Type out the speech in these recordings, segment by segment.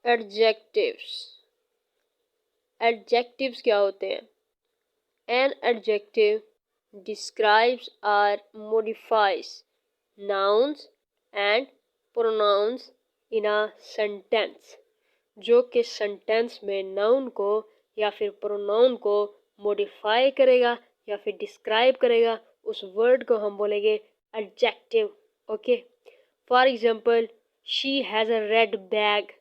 Adjectives. Adjectives क्या होते हैं? An adjective describes or modifies nouns and pronouns in a sentence, जो कि सेंटेंस में नाउन को या फिर प्रोनाउन को मॉडिफाई करेगा या फिर डिस्क्राइब करेगा, उस वर्ड को हम बोलेंगे adjective. Okay, for example, she has a red bag.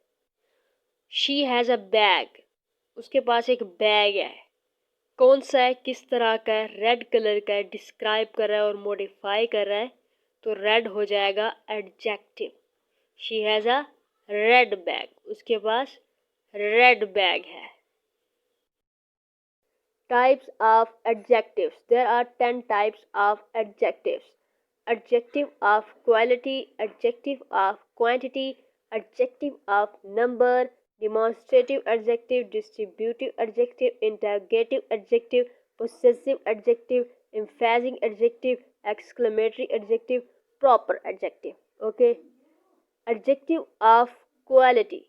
She has a bag, उसके पास एक बैग है। कौन सा है, किस तरह का है, रेड कलर का है, डिस्क्राइब कर रहा है और मॉडिफाई कर रहा है, तो रेड हो जाएगा adjective. She has a red bag, उसके पास रेड बैग है। Types of adjectives. There are 10 types of adjectives. Adjective of quality, adjective of quantity, adjective of number, demonstrative adjective, distributive adjective, interrogative adjective, possessive adjective, emphasizing adjective, exclamatory adjective, proper adjective. Okay. Adjective of quality.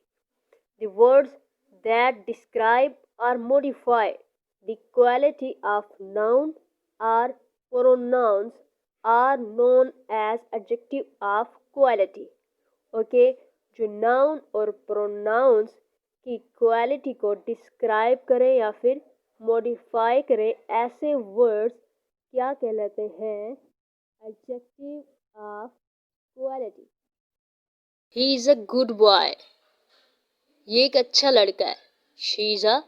The words that describe or modify the quality of noun or pronouns are known as adjective of quality. Okay, जो noun और pronounce की quality को describe करें या फिर modify करें, ऐसे words क्या कहलाते हैं? Adjective of quality. He is a good boy, ये एक अच्छा लड़का है। She is a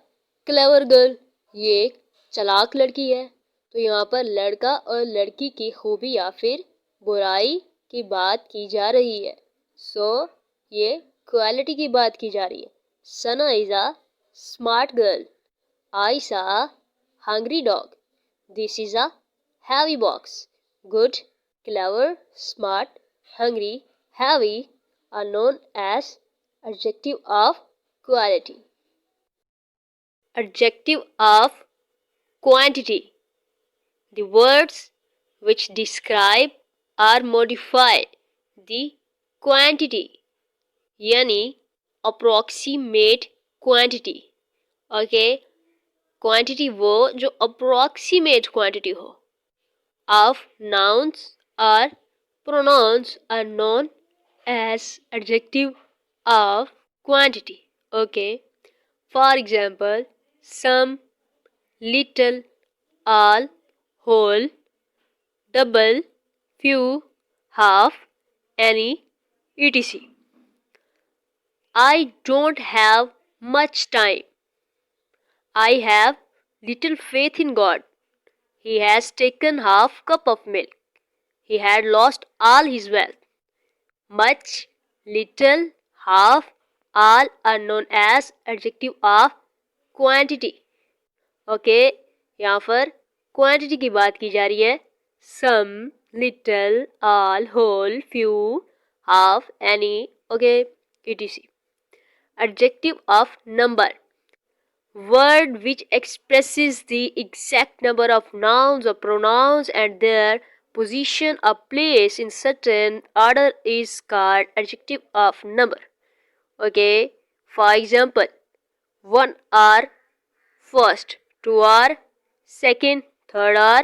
clever girl, ये एक चालाक लड़की है। तो यहाँ पर लड़का और लड़की की खूबी या फिर बुराई की बात की जा रही है। सो ये क्वालिटी की बात की जा रही है। सना इज़ अ स्मार्ट गर्ल। आई सा hungry dog. This is a heavy box. Good, clever, smart, hungry, heavy are known as adjective of quality. Adjective of quantity. The words which describe or modify the quantity, यानी approximate quantity. Okay, quantity वो जो approximate quantity हो of nouns or pronouns are known as adjective of quantity. Okay, for example, some, little, all, whole, double, few, half, any, etc. I don't have much time. I have little faith in God. He has taken half cup of milk. He had lost all his wealth. Much, little, half, all are known as adjective of quantity. Okay, यहाँ पर quantity की बात की जा रही है। Some, little, all, whole, few, half, any, okay, etc. Adjective of number. Word which expresses the exact number of nouns or pronouns and their position or place in certain order is called adjective of number. Okay, for example, 1 hour first, 2 hour second, 3rd hour,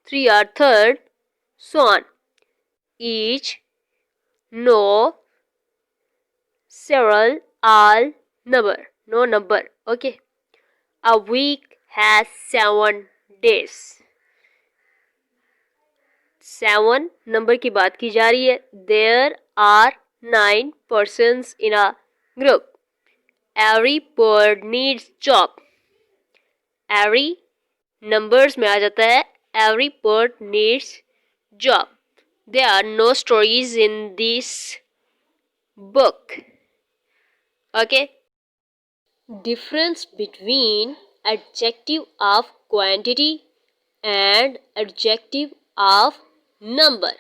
3 hour third, so on. Each, no, several, all, number, no number. Okay, a week has 7 days. 7 number की बात की जा रही है। There are 9 persons in a group. Every bird needs job. Every numbers में आ जाता है। Every bird needs job. There are no stories in this book. Okay. Difference between adjective of quantity and adjective of number.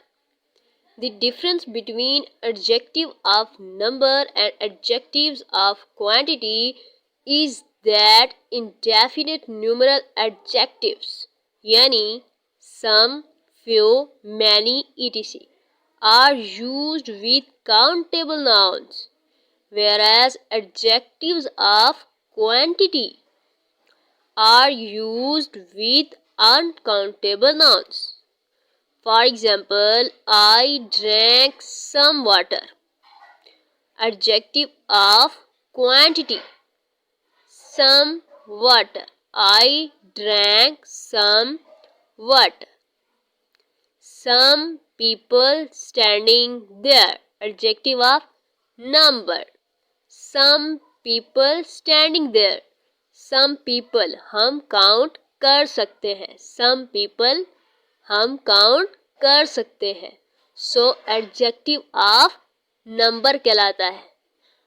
The difference between adjective of number and adjectives of quantity is that indefinite numeral adjectives, यानी some, few, many, etc. are used with countable nouns, whereas adjectives of quantity are used with uncountable nouns. For example, I drank some water. Adjective of quantity, some water. I drank some water. Some people standing there. Adjective of number, some people standing there. Some people हम count कर सकते हैं. Some people हम count कर सकते हैं. So adjective of number कहलाता है.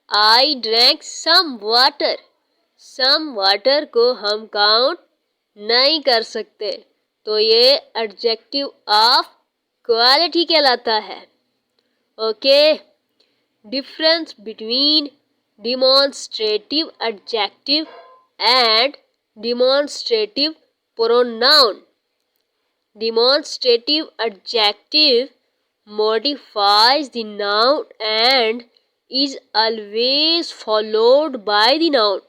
I drank some water. Some water को हम काउंट नहीं कर सकते, तो ये एडजेक्टिव ऑफ क्वालिटी कहलाता है. Okay. Difference between demonstrative adjective and demonstrative pronoun. Demonstrative adjective modifies the noun and is always followed by the noun.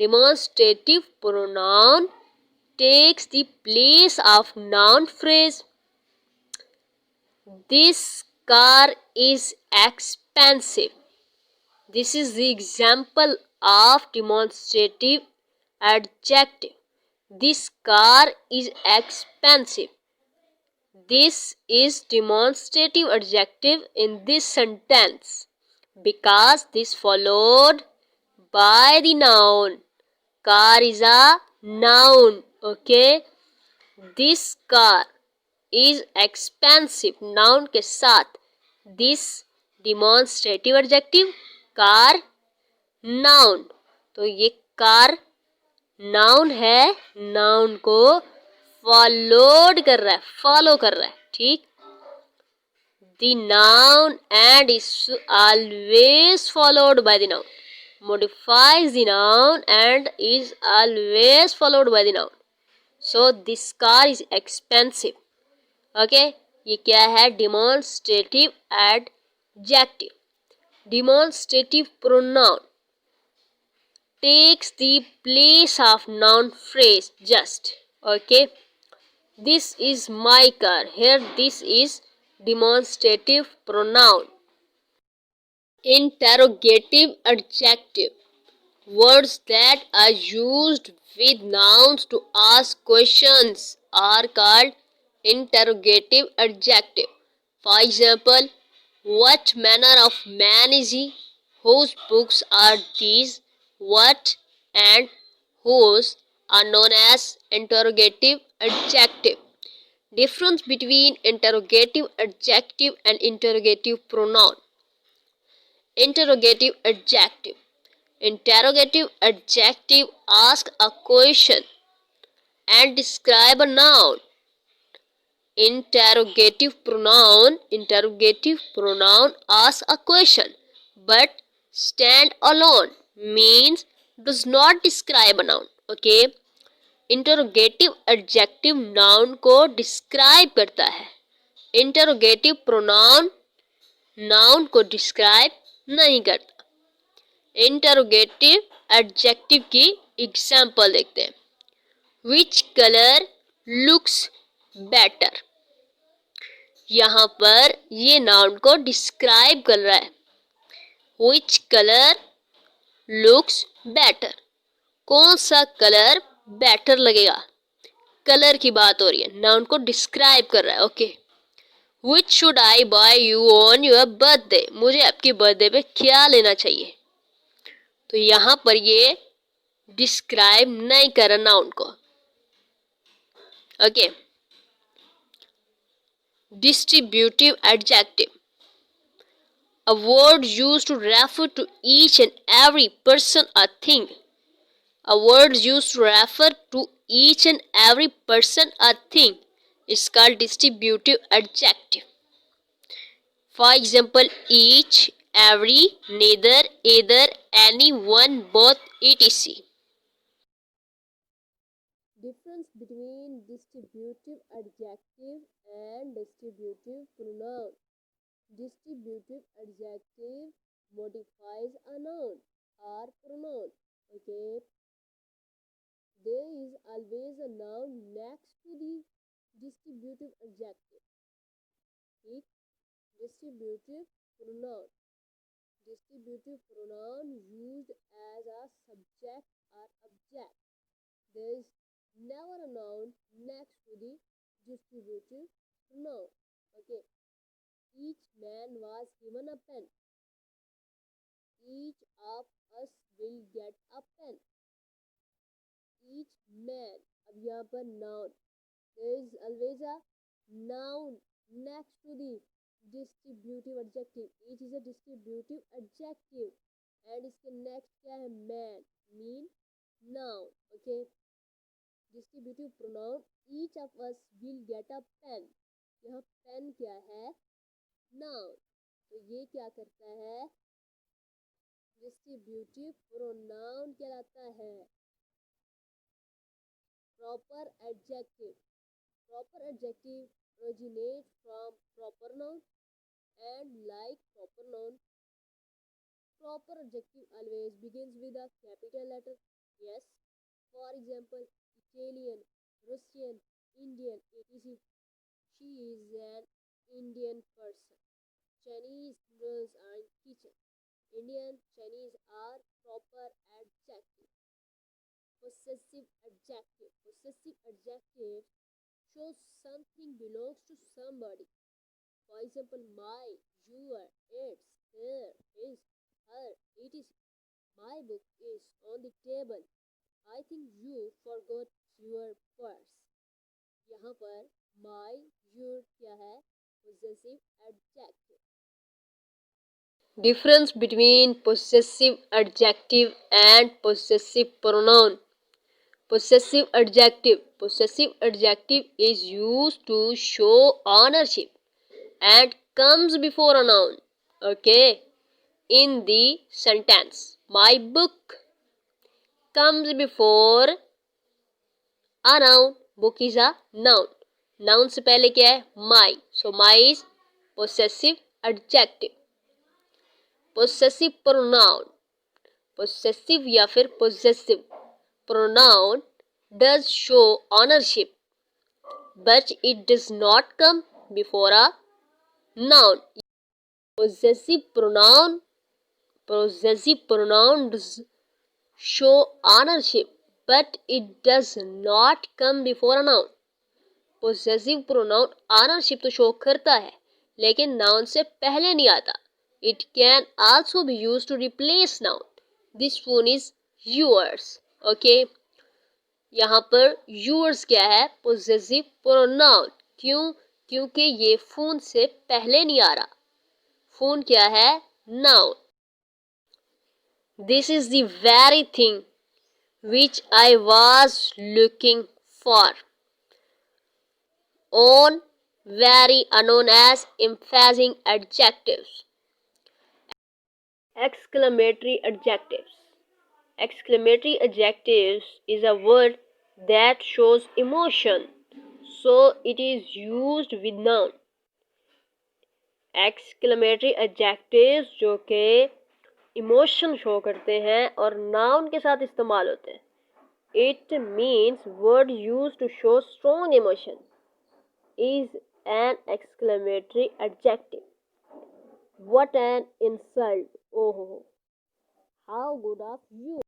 Demonstrative pronoun takes the place of noun phrase. This car is expensive. This is the example of demonstrative adjective. This car is expensive. This is demonstrative adjective in this sentence because this followed by the noun. Car is a noun. Okay. This car is expensive. Noun के साथ this demonstrative adjective car noun. तो ये car noun है, noun को followed कर रहा है, follow कर रहा है. ठीक. The noun and is always followed by the noun. modifies the noun and is always followed by the noun. So this car is expensive. Okay. ये क्या है? demonstrative adjective. Demonstrative pronoun takes the place of noun phrase just. Okay. This is my car. Here this is demonstrative pronoun. Interrogative adjective, words that are used with nouns to ask questions are called interrogative adjective. For example, what manner of man is he? Whose books are these? What and whose are known as interrogative adjective. Difference between interrogative adjective and interrogative pronoun. Interrogative adjective. Interrogative adjective asks a question and describe a noun. Interrogative pronoun asks a question but stand alone, means does not describe a noun. Okay. Interrogative adjective noun को describe करता है. Interrogative pronoun noun को describe नहीं करता. Interrogative adjective की example देखते हैं. Which colour looks better. यहाँ पर ये नाउन को डिस्क्राइब कर रहा है. Which colour looks better. कौन सा कलर बेटर लगेगा. कलर की बात हो रही है, नाउन को डिस्क्राइब कर रहा है. Okay. Which should I buy you on your birthday. मुझे आपकी बर्थडे पे क्या लेना चाहिए. तो यहां पर ये डिस्क्राइब नहीं कर रहा नाउन को. Okay. Distributive adjective, a word used to refer to each and every person or thing. A word used to refer to each and every person or thing is called distributive adjective. For example, each, every, neither, either, any, one, both, etc. Difference between distributive adjective and distributive pronoun. Distributive adjective modifies a noun or pronoun. Okay, there is always a noun next to the distributive adjective. ठीक? Distributive pronoun. Distributive pronoun used as a subject or object. There is never a noun next to the distributive pronoun. Okay. Each man was given a pen. Each of us will get a pen. Each man. अब यहाँ पर noun. There is always a noun next to the distributive adjective. Each is a distributive adjective. And इसके next क्या है? Man. Mean noun. Okay. Distributive pronoun. Each of us will get a pen. यहाँ pen क्या है? Noun. तो ये क्या करता है? डिस्ट्रीब्यूटिव प्रोनाउन कहलाता है. Proper adjective. Proper adjective originates from proper noun and like proper noun. Proper adjective always begins with a capital letter. Yes. For example, Italian, Russian, Indian, etc. She is an Indian person. Chinese noodles are in kitchen. Indian, Chinese are proper adjectives. Possessive adjective. Possessive adjective shows something belongs to somebody. For example, my, your, its, their, his, her, etc. My book is on the table. I think you forgot your purse. यहाँ पर my, your क्या है? Possessive adjective. Difference between possessive adjective and possessive pronoun. Possessive adjective. Possessive adjective is used to show ownership and comes before a noun. Okay. In the sentence, my book comes before a noun. Book is a noun. Noun से पहले क्या है? My. So my is possessive adjective. Possessive pronoun. Possessive या फिर possessive pronoun does show ownership, but it does not come before a noun. Possessive pronoun does show ownership, but it does not come before a noun. Possessive pronoun ownership तो show करता है, लेकिन noun से पहले नहीं आता. It can also be used to replace noun. This phone is yours. Okay. यहाँ पर yours क्या है? Possessive pronoun. क्यों? क्योंकि ये फोन से पहले नहीं आ रहा. फोन क्या है? Noun. This is the very thing which I was looking for. On very known as emphasizing adjectives. Exclamatory adjectives. Exclamatory adjectives is a word that shows emotion, so it is used with noun. Exclamatory adjectives जो के emotion show करते हैं और noun के साथ इस्तेमाल होते हैं. It means word used to show strong emotion is an exclamatory adjective. What an insult! Oh, how good of you!